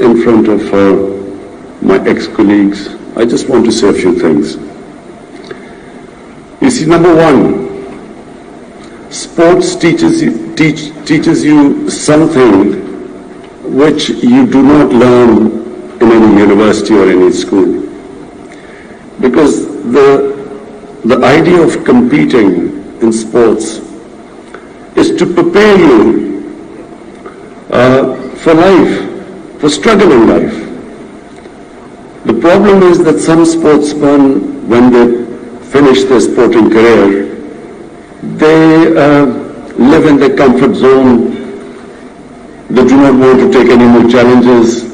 in front of my ex-colleagues, I just want to say a few things. You see, number one, sports teaches you something which you do not learn in any university or any school. Because the idea of competing in sports is to prepare you for life, for struggle in life. The problem is that some sportsmen, when they finish their sporting career, they live in their comfort zone. They do not want to take any more challenges,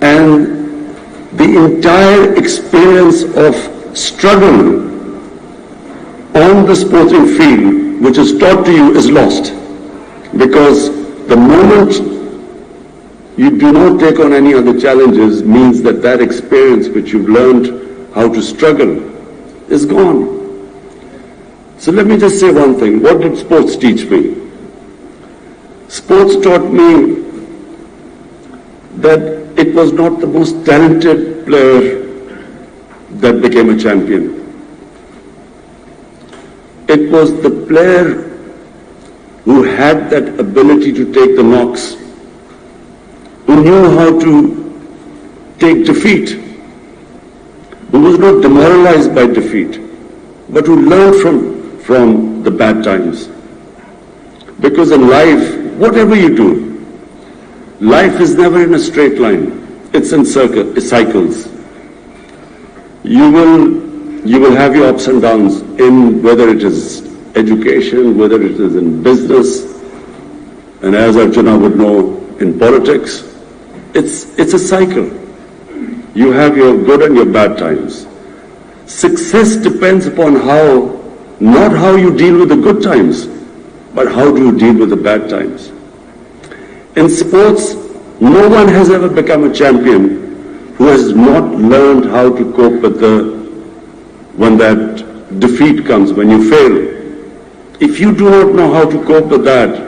and the entire experience of struggle on the sporting field, which is taught to you, is lost. Because the moment you do not take on any other challenges means that that experience which you've learned how to struggle is gone. So let me just say one thing. What did sports teach me? Sports taught me that it was not the most talented player that became a champion. It was the player who had that ability to take the knocks, who knew how to take defeat, who was not demoralized by defeat, but who learned from the bad times. Because in life, whatever you do, life is never in a straight line. It's in cycles. You will have your ups and downs in whether it is education, whether it is in business, and as Arjuna would know, in politics. It's a cycle. You have your good and your bad times. Success depends upon not how you deal with the good times, but how do you deal with the bad times. In sports, no one has ever become a champion who has not learned how to cope with when that defeat comes, when you fail. If you do not know how to cope with that,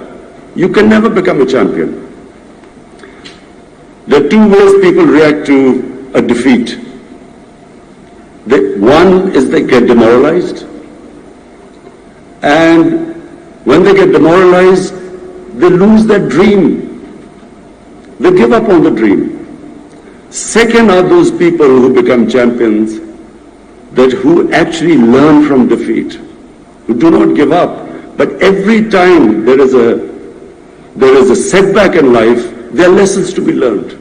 you can never become a champion. There are two ways people react to a defeat. One is they get demoralized, and when they get demoralized, they lose their dream. They give up on the dream. Second are those people who become champions, who actually learn from defeat, who do not give up. But every time there is a setback in life, there are lessons to be learned.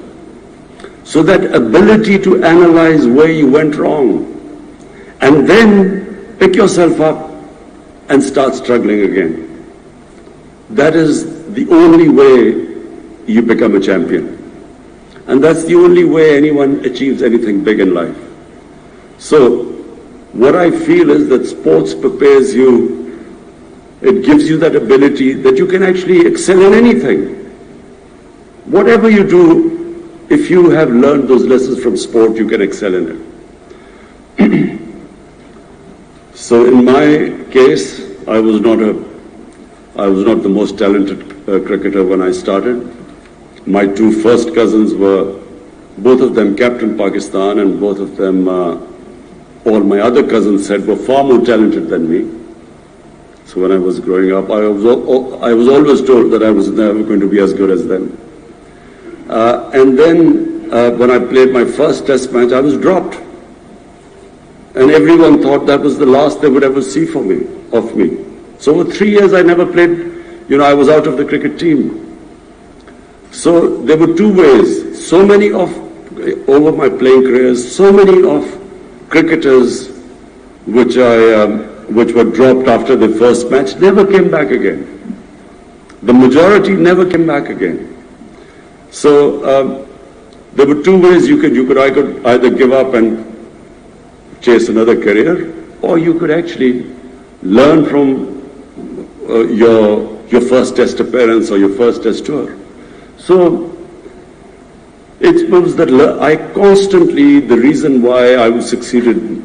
So that ability to analyze where you went wrong, and then pick yourself up and start struggling again. That is the only way you become a champion. And that's the only way anyone achieves anything big in life. So, what I feel is that sports prepares you, it gives you that ability that you can actually excel in anything. Whatever you do, if you have learned those lessons from sport, you can excel in it. So in my case, I was not the most talented cricketer when I started. My two first cousins were, both of them captain Pakistan, and both of them, all my other cousins said, were far more talented than me. So when I was growing up, I was always told that I was never going to be as good as them. And then when I played my first test match, I was dropped. And everyone thought that was the last they would ever see of me. So for 3 years I never played, I was out of the cricket team. So there were two ways. Over my playing careers, so many of cricketers which were dropped after the first match never came back again. The majority never came back again. So there were two ways I could either give up and chase another career, or you could actually learn from your first test appearance or your first test tour. So it was that the reason why I was succeeded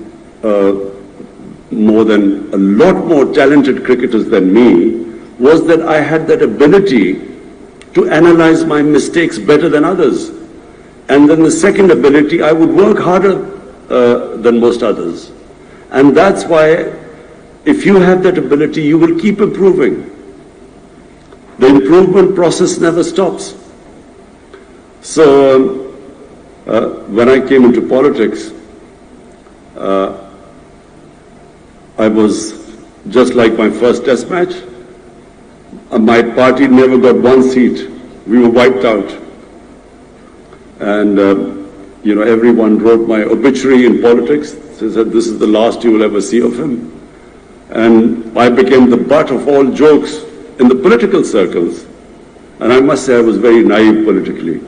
more than a lot more talented cricketers than me was that I had that ability to analyze my mistakes better than others. And then the second ability, I would work harder than most others. And that's why, if you have that ability, you will keep improving. The improvement process never stops. So, when I came into politics, I was just like my first test match. My party never got one seat. We were wiped out. And, everyone wrote my obituary in politics. They said, this is the last you will ever see of him. And I became the butt of all jokes in the political circles. And I must say I was very naive politically.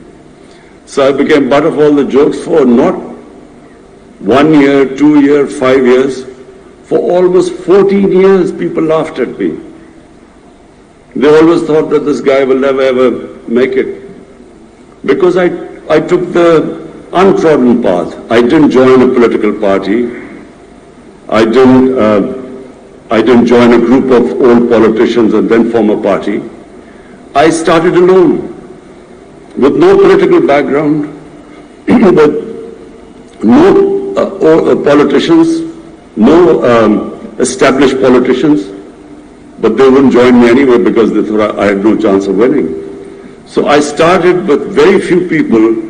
So I became butt of all the jokes for not 1 year, 2 years, 5 years. For almost 14 years, people laughed at me. They always thought that this guy will never ever make it. Because I took the untrodden path. I didn't join a political party. I didn't join a group of old politicians and then form a party. I started alone, with no political background, with no politicians, no established politicians, but they wouldn't join me anyway because they thought I had no chance of winning. So I started with very few people,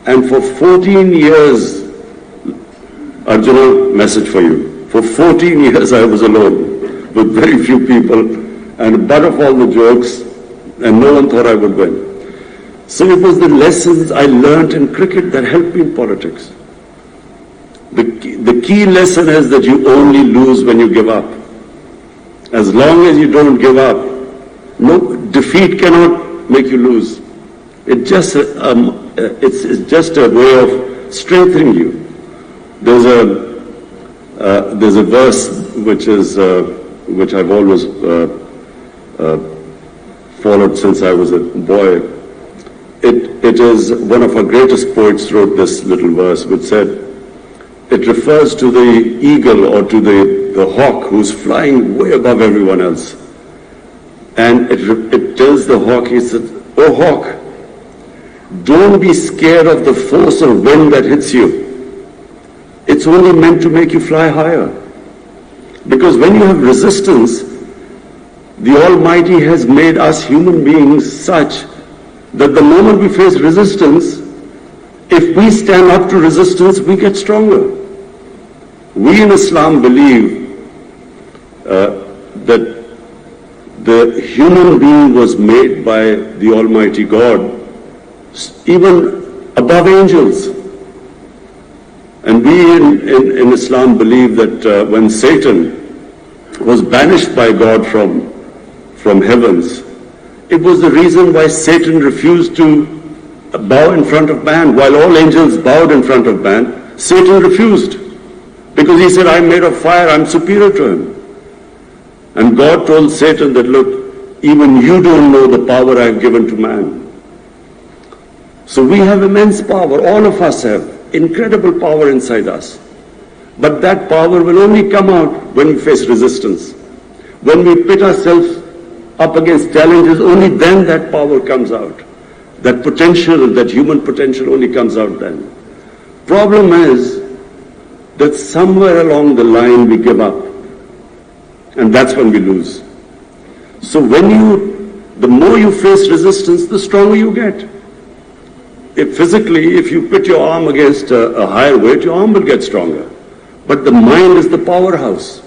and for 14 years, Arjuna, message for you. For 14 years I was alone, with very few people, and butt of all the jokes, and no one thought I would win. So it was the lessons I learned in cricket that helped me in politics. The key lesson is that you only lose when you give up. As long as you don't give up, no defeat cannot make you lose. It's just a way of strengthening you. There's a verse which I've always followed since I was a boy. It is one of our greatest poets wrote this little verse, which said, it refers to the eagle or to the hawk who's flying way above everyone else. And it tells the hawk, he said, "Oh hawk, don't be scared of the force of wind that hits you. It's only meant to make you fly higher. Because when you have resistance, the Almighty has made us human beings such that the moment we face resistance, if we stand up to resistance, we get stronger." We in Islam believe that the human being was made by the Almighty God, even above angels. And we in Islam believe that when Satan was banished by God from heavens, it was the reason why Satan refused to bow in front of man. While all angels bowed in front of man, Satan refused. Because he said, I'm made of fire, I'm superior to him. And God told Satan that, look, even you don't know the power I've given to man. So we have immense power, all of us have incredible power inside us. But that power will only come out when we face resistance. When we pit ourselves up against challenges, only then that power comes out. That potential, that human potential only comes out then. Problem is that somewhere along the line we give up. And that's when we lose. So the more you face resistance, the stronger you get. If you put your arm against a higher weight, your arm will get stronger. But the mind is the powerhouse.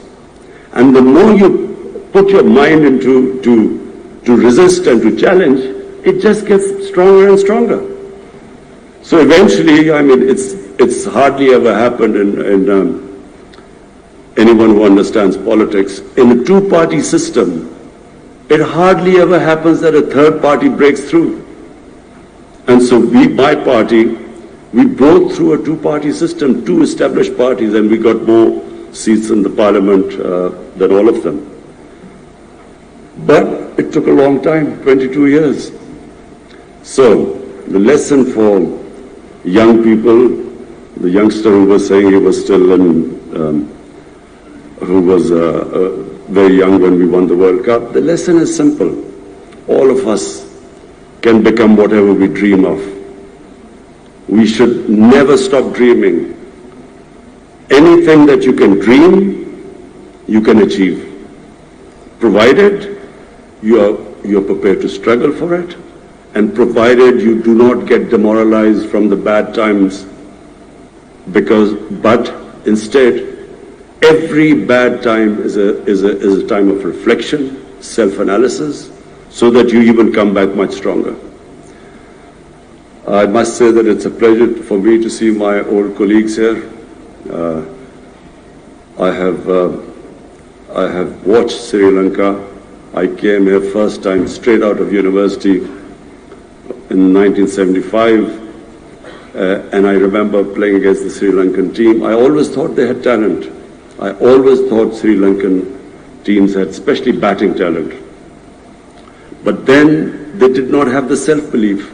And the more you put your mind into to resist and to challenge, it just gets stronger and stronger. So eventually, I mean, it's hardly ever happened in anyone who understands politics. In a two-party system, it hardly ever happens that a third party breaks through. And so my party, we broke through a two-party system, two established parties, and we got more seats in the parliament than all of them. But it took a long time, 22 years. So the lesson for young people, the youngster who was saying he was still who was very young when we won the World Cup, the lesson is simple. All of us can become whatever we dream of. we should never stop dreaming. Anything that you can dream, you can achieve, provided you're prepared to struggle for it, and provided you do not get demoralized from the bad times, but instead, every bad time is a time of reflection, self-analysis, so that you even come back much stronger. I must say that it's a pleasure for me to see my old colleagues here. I have watched Sri Lanka. I came here first time straight out of university in 1975, and I remember playing against the Sri Lankan team. I always thought they had talent. I always thought Sri Lankan teams had especially batting talent. But then they did not have the self-belief.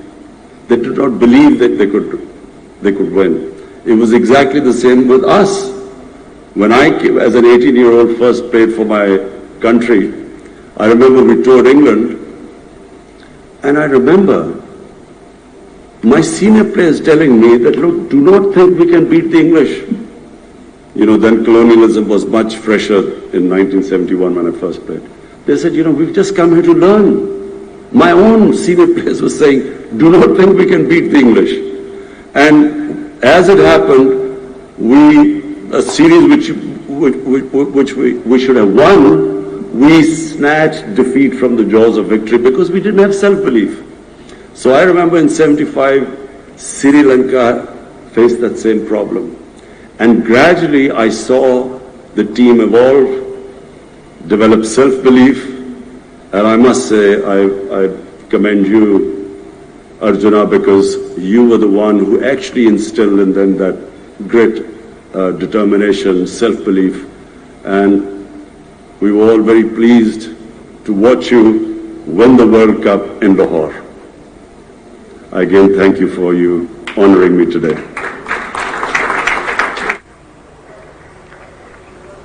They did not believe that they could win. It was exactly the same with us. When I came, as an 18-year-old, first played for my country, I remember we toured England, and I remember my senior players telling me that, look, do not think we can beat the English. You know, then colonialism was much fresher in 1971 when I first played. They said, you know, we've just come here to learn. My own senior players were saying, do not think we can beat the English. And as it happened, a series which we should have won, we snatched defeat from the jaws of victory because we didn't have self-belief. So I remember in 75, Sri Lanka faced that same problem. And gradually I saw the team evolve, develop self-belief, and I must say I commend you, Arjuna, because you were the one who actually instilled in them that grit, determination, self-belief, and we were all very pleased to watch you win the World Cup in Lahore. Again, thank you for you honoring me today.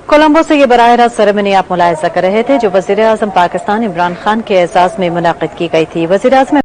Colombo से ये बराह रास्त ceremony आप मुलाहिजा कर रहे थे जो वज़ीर-ए-आज़म पाकिस्तान इमरान खान के एजाज़ में मुनाक़िद की गई थी। वज़ीर-ए-आज़म